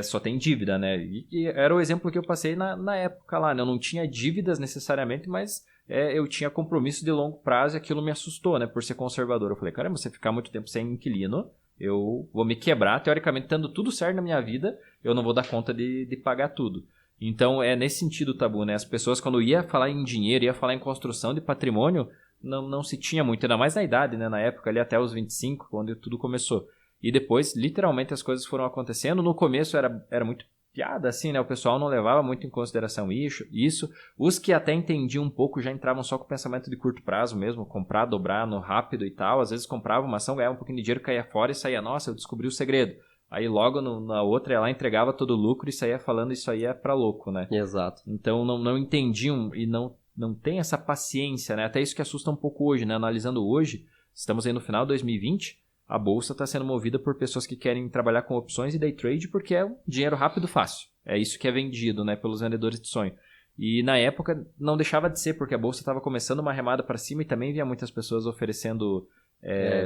só tem dívida, né? E era o exemplo que eu passei na época lá, né? Eu não tinha dívidas necessariamente, mas eu tinha compromisso de longo prazo e aquilo me assustou, né? Por ser conservador. Eu falei, caramba, você ficar muito tempo sem inquilino, eu vou me quebrar. Teoricamente, tendo tudo certo na minha vida, eu não vou dar conta de pagar tudo. Então, é nesse sentido o tabu, né? As pessoas, quando ia falar em dinheiro, ia falar em construção de patrimônio, não se tinha muito, ainda mais na idade, né? Na época, ali até os 25, quando tudo começou. E depois, literalmente, as coisas foram acontecendo. No começo era muito piada, assim, né? O pessoal não levava muito em consideração isso. Os que até entendiam um pouco já entravam só com o pensamento de curto prazo mesmo, comprar, dobrar no rápido e tal. Às vezes comprava uma ação, ganhava um pouquinho de dinheiro, caía fora e saía, nossa, eu descobri o segredo. Aí logo na outra ela entregava todo o lucro e saía falando isso aí é pra louco, né? Exato. Então não entendiam e não tem essa paciência, né? Até isso que assusta um pouco hoje, né? Analisando hoje, estamos aí no final de 2020, a bolsa está sendo movida por pessoas que querem trabalhar com opções e day trade porque é um dinheiro rápido e fácil. É isso que é vendido, né, pelos vendedores de sonho. E na época não deixava de ser, porque a bolsa estava começando uma remada para cima e também via muitas pessoas oferecendo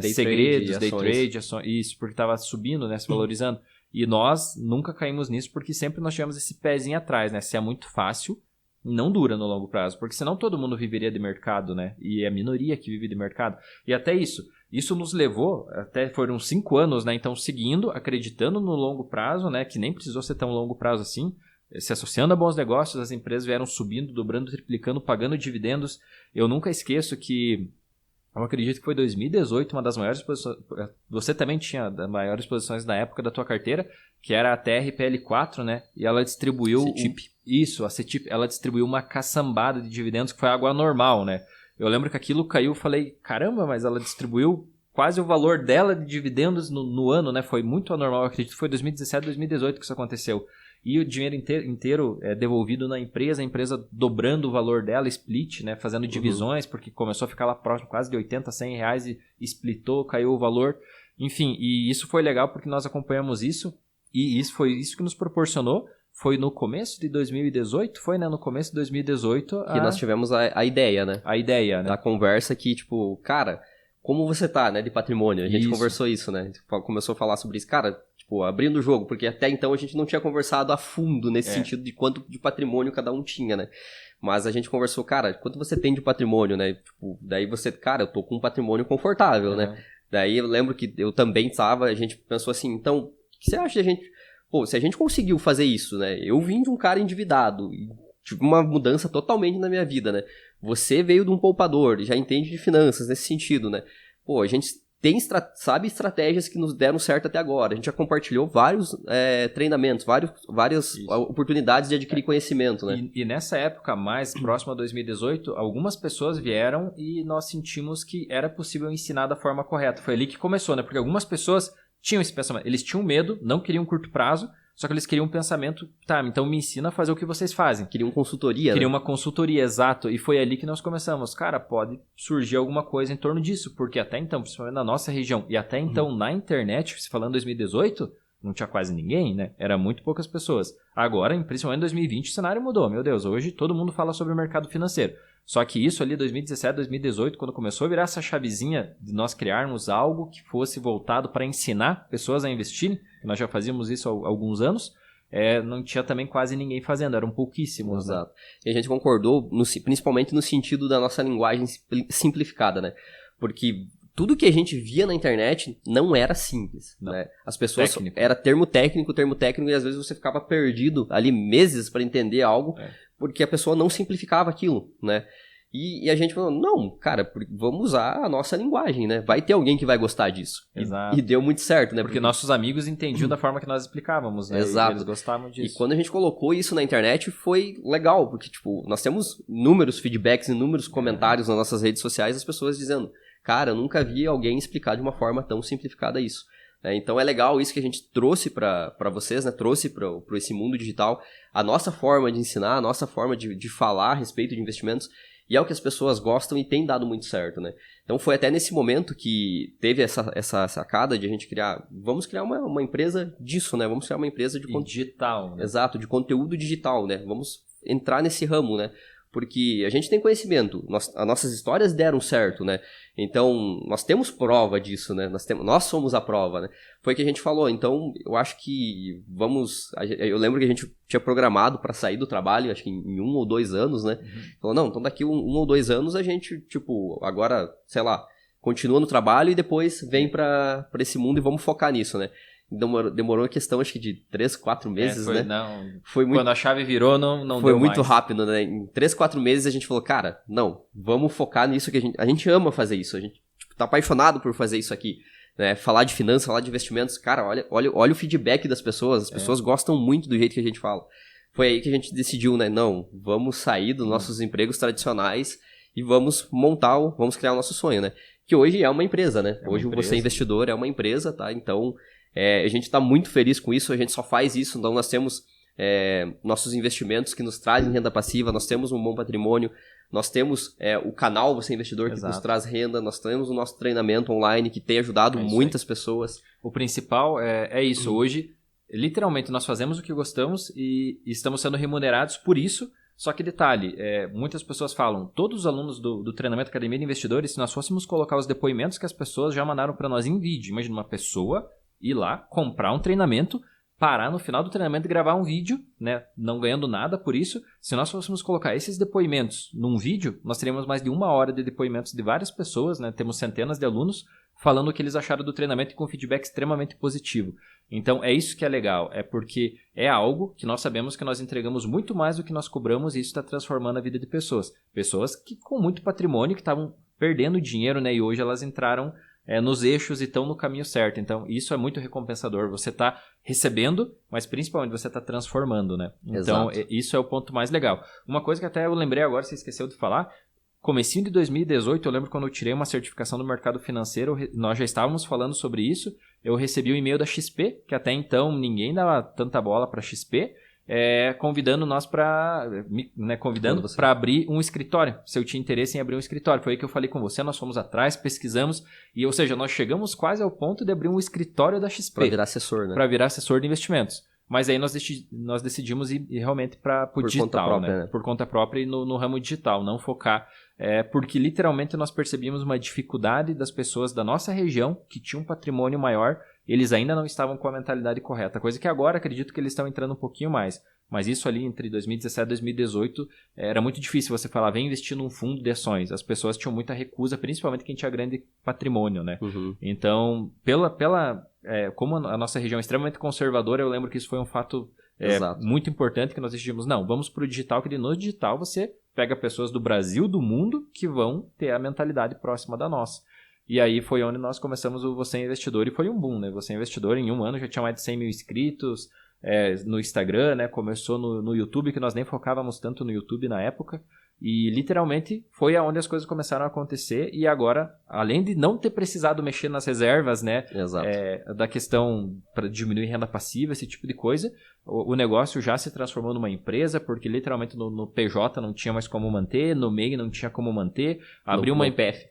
segredos, day trade, ações, isso, porque estava subindo, né, se valorizando. E nós nunca caímos nisso porque sempre nós tivemos esse pezinho atrás, né? Se é muito fácil, não dura no longo prazo, porque senão todo mundo viveria de mercado, né? E é a minoria que vive de mercado. E até isso nos levou, até foram 5 anos, né? Então, seguindo, acreditando no longo prazo, né? Que nem precisou ser tão longo prazo assim, se associando a bons negócios, as empresas vieram subindo, dobrando, triplicando, pagando dividendos. Eu nunca esqueço que, eu acredito que foi 2018, uma das maiores posições, você também tinha das maiores posições na época da tua carteira, que era a TRPL4, né? E ela distribuiu... a CETIP, ela distribuiu uma caçambada de dividendos que foi água normal, né? Eu lembro que aquilo caiu, falei, caramba, mas ela distribuiu quase o valor dela de dividendos no ano, né? Foi muito anormal, eu acredito que foi 2017, 2018 que isso aconteceu. E o dinheiro inteiro devolvido na empresa, a empresa dobrando o valor dela, split, né? Fazendo divisões, porque começou a ficar lá próximo quase de 80, 100 reais e splitou, caiu o valor. Enfim, e isso foi legal porque nós acompanhamos isso e isso foi isso que nos proporcionou. Foi no começo de 2018? Foi, né? No começo de 2018. Que nós tivemos a ideia, né? A ideia, né? Da conversa que, tipo, cara, como você tá, né? De patrimônio. A gente conversou isso, né? Começou a falar sobre isso. Cara, tipo, abrindo o jogo, porque até então a gente não tinha conversado a fundo nesse sentido de quanto de patrimônio cada um tinha, né? Mas a gente conversou, cara, quanto você tem de patrimônio, né? Tipo, daí você, cara, eu tô com um patrimônio confortável, né? Daí eu lembro que eu também estava, a gente pensou assim, então, o que você acha de a gente... Pô, se a gente conseguiu fazer isso, né? Eu vim de um cara endividado e tive uma mudança totalmente na minha vida, né? Você veio de um poupador e já entende de finanças nesse sentido, né? Pô, a gente sabe estratégias que nos deram certo até agora. A gente já compartilhou vários treinamentos, várias oportunidades de adquirir conhecimento, né? E nessa época, mais próxima a 2018, algumas pessoas vieram e nós sentimos que era possível ensinar da forma correta. Foi ali que começou, né? Porque algumas pessoas tinham esse pensamento. Eles tinham medo, não queriam curto prazo, só que eles queriam um pensamento, tá, então me ensina a fazer o que vocês fazem. Queriam consultoria, Queriam uma consultoria, exato. E foi ali que nós começamos. Cara, pode surgir alguma coisa em torno disso, porque até então, principalmente na nossa região, e até então na internet, se falando em 2018, não tinha quase ninguém, né? Era muito poucas pessoas. Agora, principalmente em 2020, o cenário mudou. Meu Deus, hoje todo mundo fala sobre o mercado financeiro. Só que isso ali, 2017, 2018, quando começou a virar essa chavezinha de nós criarmos algo que fosse voltado para ensinar pessoas a investirem, nós já fazíamos isso há alguns anos, não tinha também quase ninguém fazendo, eram pouquíssimos. Exato. Né? E a gente concordou, principalmente no sentido da nossa linguagem simplificada, né? Porque tudo que a gente via na internet não era simples, né? As pessoas... Era termo técnico, e às vezes você ficava perdido ali meses para entender algo, porque a pessoa não simplificava aquilo, né? E a gente falou, não, cara, vamos usar a nossa linguagem, né? Vai ter alguém que vai gostar disso. Exato. E deu muito certo, né? Porque nossos amigos entendiam da forma que nós explicávamos, né? Exato. E eles gostavam disso. E quando a gente colocou isso na internet, foi legal, porque, tipo, nós temos inúmeros feedbacks, inúmeros comentários nas nossas redes sociais, as pessoas dizendo, cara, eu nunca vi alguém explicar de uma forma tão simplificada isso. Então é legal isso que a gente trouxe para vocês, né? Trouxe para esse mundo digital, a nossa forma de ensinar, a nossa forma de falar a respeito de investimentos, e é o que as pessoas gostam e tem dado muito certo, né? Então foi até nesse momento que teve essa sacada de a gente vamos criar uma empresa disso, né? Vamos criar uma empresa de digital, né? Exato, de conteúdo digital, né? Vamos entrar nesse ramo, né? Porque a gente tem conhecimento, as nossas histórias deram certo, né? Então, nós temos prova disso, né? Nós somos a prova, né? Foi o que a gente falou, então eu acho que eu lembro que a gente tinha programado para sair do trabalho, acho que em 1 ou 2 anos, né? Falou, não, então daqui 1 ou 2 anos a gente, tipo, agora, sei lá, continua no trabalho e depois vem para esse mundo e vamos focar nisso, né? Demorou a questão, acho que de 3, 4 meses, né? Foi muito... Quando a chave virou, não foi deu muito mais. rápido, né? Em 3, 4 meses a gente falou, cara, não, vamos focar nisso que a gente ama fazer isso. A gente tá apaixonado por fazer isso aqui, né? Falar de finanças, falar de investimentos. Cara, olha o feedback das pessoas. As pessoas gostam muito do jeito que a gente fala. Foi aí que a gente decidiu, né? Não, vamos sair dos nossos empregos tradicionais e vamos criar o nosso sonho, né? Que hoje é uma empresa, né? Hoje você investidor é uma empresa, tá? Então... a gente está muito feliz com isso, a gente só faz isso, então nós temos nossos investimentos que nos trazem renda passiva, nós temos um bom patrimônio, nós temos o canal Você Investidor que nos traz renda, nós temos o nosso treinamento online que tem ajudado muitas pessoas. O principal é isso, hoje literalmente nós fazemos o que gostamos e estamos sendo remunerados por isso. Só que detalhe, muitas pessoas falam, todos os alunos do treinamento Academia de Investidores, se nós fôssemos colocar os depoimentos que as pessoas já mandaram para nós em vídeo, imagina uma pessoa ir lá, comprar um treinamento, parar no final do treinamento e gravar um vídeo, né, não ganhando nada por isso. Se nós fôssemos colocar esses depoimentos num vídeo, nós teríamos mais de 1 hora de depoimentos de várias pessoas, né, temos centenas de alunos falando o que eles acharam do treinamento e com feedback extremamente positivo. Então é isso que é legal, é porque é algo que nós sabemos que nós entregamos muito mais do que nós cobramos e isso está transformando a vida de pessoas. Pessoas que com muito patrimônio, que estavam perdendo dinheiro, né, e hoje elas entraram nos eixos e estão no caminho certo. Então, isso é muito recompensador. Você está recebendo, mas principalmente você está transformando, né? Então, isso é o ponto mais legal. Uma coisa que até eu lembrei agora, você esqueceu de falar, comecinho de 2018, eu lembro quando eu tirei uma certificação do mercado financeiro, nós já estávamos falando sobre isso, eu recebi um e-mail da XP, que até então ninguém dava tanta bola para XP, convidando nós para abrir um escritório, se eu tinha interesse em abrir um escritório. Foi aí que eu falei com você, nós fomos atrás, pesquisamos, ou seja, nós chegamos quase ao ponto de abrir um escritório da XP. Para virar assessor, né? Para virar assessor de investimentos. Mas aí nós decidimos ir realmente para o digital, conta própria, né? Por conta própria e no ramo digital, não focar, porque literalmente nós percebíamos uma dificuldade das pessoas da nossa região que tinham um patrimônio maior, eles ainda não estavam com a mentalidade correta, coisa que agora acredito que eles estão entrando um pouquinho mais. Mas isso ali entre 2017 e 2018 era muito difícil você falar, vem investir num fundo de ações. As pessoas tinham muita recusa, principalmente quem tinha grande patrimônio, né? Uhum. Então, como a nossa região é extremamente conservadora, eu lembro que isso foi um fato muito importante que nós decidimos, não, vamos para o digital, que no digital você pega pessoas do Brasil, do mundo, que vão ter a mentalidade próxima da nossa. E aí foi onde nós começamos o Você é Investidor e foi um boom, né? Você é Investidor em um ano já tinha mais de 100 mil inscritos no Instagram, né? Começou no YouTube, que nós nem focávamos tanto no YouTube na época. E literalmente foi aonde as coisas começaram a acontecer e agora, além de não ter precisado mexer nas reservas, né, da questão para diminuir renda passiva, esse tipo de coisa, o negócio já se transformou numa empresa, porque literalmente no PJ não tinha mais como manter, no MEI não tinha como manter, abriu uma IPF.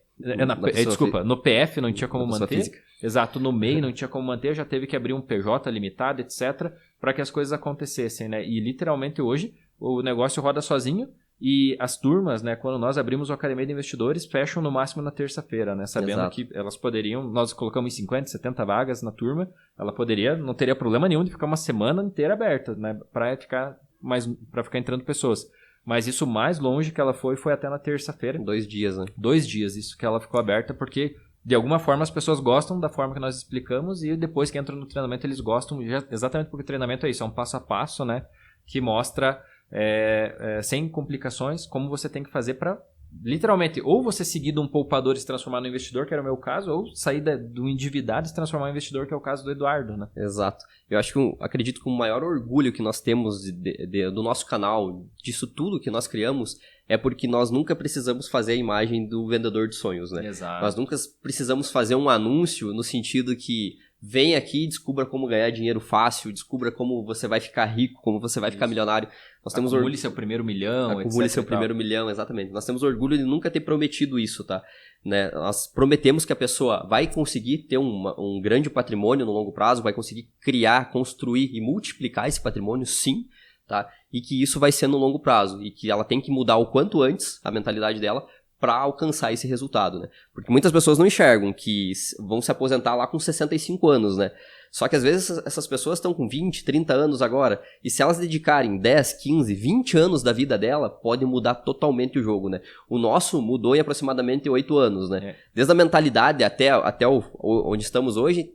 No PF não tinha como manter. Física. Exato, no MEI não tinha como manter, já teve que abrir um PJ limitado, etc, para que as coisas acontecessem, né? E literalmente hoje o negócio roda sozinho. E as turmas, né, quando nós abrimos o Academia de Investidores, fecham no máximo na terça-feira, né, sabendo que elas poderiam, nós colocamos 50, 70 vagas na turma, ela poderia, não teria problema nenhum de ficar uma semana inteira aberta, né, para ficar entrando pessoas. Mas isso mais longe que ela foi até na terça-feira. 2 dias, né? 2 dias, isso que ela ficou aberta, porque de alguma forma as pessoas gostam da forma que nós explicamos e depois que entram no treinamento eles gostam, exatamente porque o treinamento é isso, é um passo a passo, né, que mostra... sem complicações, como você tem que fazer para literalmente, ou você seguir de um poupador e se transformar no investidor, que era o meu caso, ou sair do endividado e se transformar em investidor, que é o caso do Eduardo, né? Exato. Eu acho que acredito que o maior orgulho que nós temos do nosso canal, disso tudo que nós criamos, é porque nós nunca precisamos fazer a imagem do vendedor de sonhos, né? Exato. Nós nunca precisamos fazer um anúncio no sentido que vem aqui e descubra como ganhar dinheiro fácil, descubra como você vai ficar rico, como você vai ficar milionário. Nós temos Acumule seu primeiro milhão, Acumule seu primeiro milhão, exatamente. Nós temos orgulho de nunca ter prometido isso, tá? Né? Nós prometemos que a pessoa vai conseguir ter um grande patrimônio no longo prazo, vai conseguir criar, construir e multiplicar esse patrimônio, sim, tá? E que isso vai ser no longo prazo e que ela tem que mudar o quanto antes a mentalidade dela para alcançar esse resultado, né? Porque muitas pessoas não enxergam que vão se aposentar lá com 65 anos, né? Só que às vezes essas pessoas estão com 20, 30 anos agora, e se elas dedicarem 10, 15, 20 anos da vida dela, pode mudar totalmente o jogo, né? O nosso mudou em aproximadamente 8 anos, né? Desde a mentalidade até onde estamos hoje,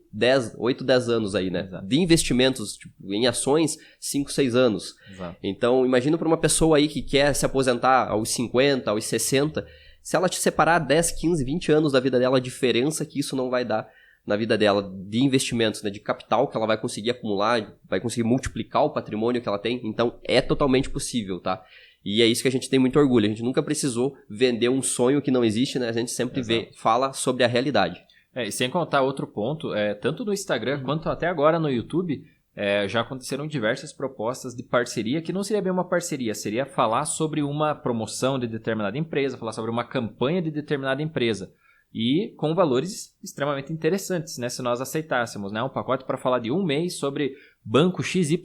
8, 10 anos aí, né? Exato. De investimentos em ações, 5, 6 anos. Exato. Então, imagina para uma pessoa aí que quer se aposentar aos 50, aos 60, se ela te separar 10, 15, 20 anos da vida dela, a diferença que isso não vai dar na vida dela de investimentos, né, de capital que ela vai conseguir acumular, vai conseguir multiplicar o patrimônio que ela tem. Então, é totalmente possível, tá? E é isso que a gente tem muito orgulho. A gente nunca precisou vender um sonho que não existe, né? A gente sempre fala sobre a realidade. E sem contar outro ponto, tanto no Instagram quanto até agora no YouTube, já aconteceram diversas propostas de parceria, que não seria bem uma parceria, seria falar sobre uma promoção de determinada empresa, falar sobre uma campanha de determinada empresa. E com valores extremamente interessantes, né? Se nós aceitássemos, né? Um pacote para falar de um mês sobre banco XYZ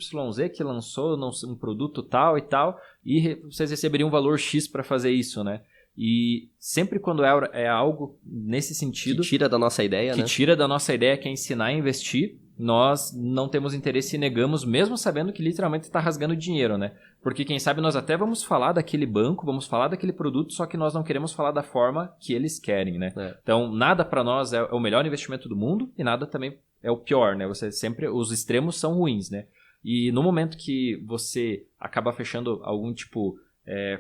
que lançou um produto tal e tal, e vocês receberiam um valor X para fazer isso, né? E sempre quando é algo nesse sentido... Que tira da nossa ideia, que né? tira da nossa ideia, que é ensinar a investir, nós não temos interesse e negamos, mesmo sabendo que literalmente está rasgando dinheiro, né? Porque quem sabe nós até vamos falar daquele banco, vamos falar daquele produto, só que nós não queremos falar da forma que eles querem, né? Então, nada para nós é o melhor investimento do mundo e nada também é o pior, né? Os extremos são ruins, né? E no momento que você acaba fechando algum tipo...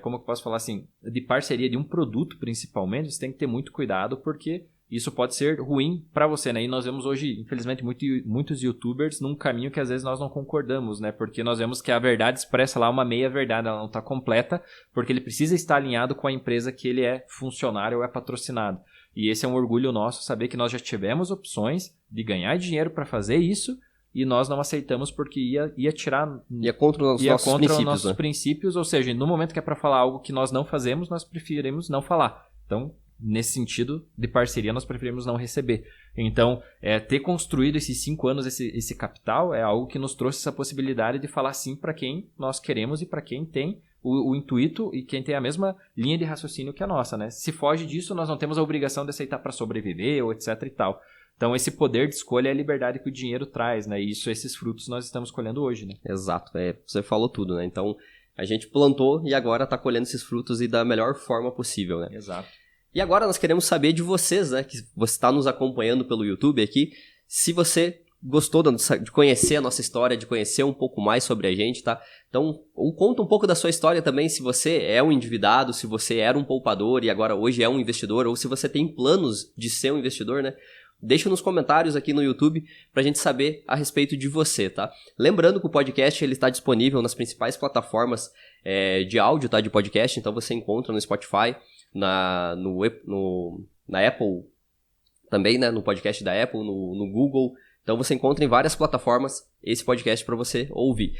como eu posso falar assim, de parceria de um produto principalmente, você tem que ter muito cuidado, porque isso pode ser ruim para você, né? E nós vemos hoje, infelizmente, muitos youtubers num caminho que às vezes nós não concordamos, né? Porque nós vemos que a verdade expressa lá uma meia-verdade, ela não está completa, porque ele precisa estar alinhado com a empresa que ele é funcionário ou é patrocinado. E esse é um orgulho nosso, saber que nós já tivemos opções de ganhar dinheiro para fazer isso, e nós não aceitamos porque ia tirar... Ia contra os nossos princípios, ou seja, no momento que é para falar algo que nós não fazemos, nós preferimos não falar. Então, nesse sentido de parceria, nós preferimos não receber. Então, ter construído esses 5 anos, esse capital, é algo que nos trouxe essa possibilidade de falar sim para quem nós queremos e para quem tem o intuito e quem tem a mesma linha de raciocínio que a nossa, né? Se foge disso, nós não temos a obrigação de aceitar para sobreviver ou etc e tal. Então, esse poder de escolha é a liberdade que o dinheiro traz, né? E esses frutos nós estamos colhendo hoje, né? Exato, você falou tudo, né? Então, a gente plantou e agora está colhendo esses frutos e da melhor forma possível, né? Exato. E agora nós queremos saber de vocês, né? Que você está nos acompanhando pelo YouTube aqui, se você gostou de conhecer a nossa história, de conhecer um pouco mais sobre a gente, tá? Então, ou conta um pouco da sua história também, se você é um endividado, se você era um poupador e agora hoje é um investidor, ou se você tem planos de ser um investidor, né? Deixa nos comentários aqui no YouTube pra gente saber a respeito de você, tá? Lembrando que o podcast ele está disponível nas principais plataformas de áudio, tá? De podcast, então você encontra no Spotify, na Apple também, né? No podcast da Apple, no Google. Então você encontra em várias plataformas esse podcast para você ouvir.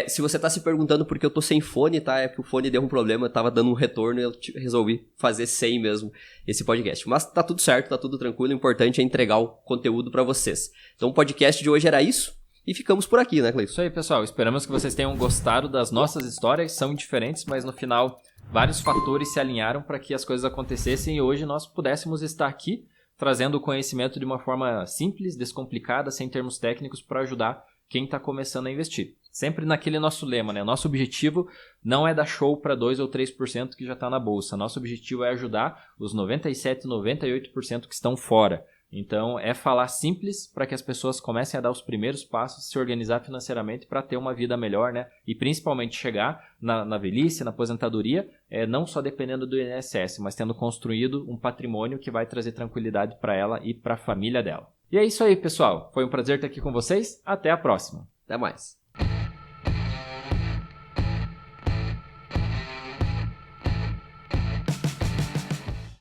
Se você tá se perguntando por que eu tô sem fone, tá? É porque o fone deu um problema, tava dando um retorno e eu resolvi fazer sem mesmo esse podcast. Mas tá tudo certo, tá tudo tranquilo, o importante é entregar o conteúdo para vocês. Então o podcast de hoje era isso e ficamos por aqui, né, Cleiton? Isso aí, pessoal. Esperamos que vocês tenham gostado das nossas histórias, são diferentes, mas no final vários fatores se alinharam para que as coisas acontecessem e hoje nós pudéssemos estar aqui trazendo o conhecimento de uma forma simples, descomplicada, sem termos técnicos para ajudar quem está começando a investir. Sempre naquele nosso lema, né? Nosso objetivo não é dar show para 2 ou 3% que já está na bolsa. Nosso objetivo é ajudar os 97, 98% que estão fora. Então, é falar simples para que as pessoas comecem a dar os primeiros passos, se organizar financeiramente para ter uma vida melhor, né? E principalmente chegar na velhice, na aposentadoria, não só dependendo do INSS, mas tendo construído um patrimônio que vai trazer tranquilidade para ela e para a família dela. E é isso aí, pessoal. Foi um prazer estar aqui com vocês. Até a próxima. Até mais.